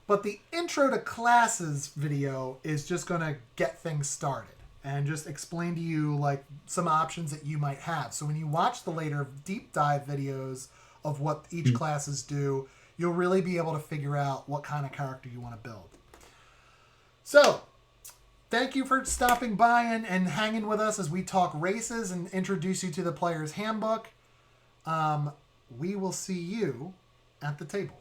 Speaker 1: But the Intro to Classes video is just going to get things started and just explain to you like some options that you might have. So when you watch the later deep dive videos of what each classes do, you'll really be able to figure out what kind of character you want to build. So, thank you for stopping by and hanging with us as we talk races and introduce you to the player's handbook. We will see you at the table.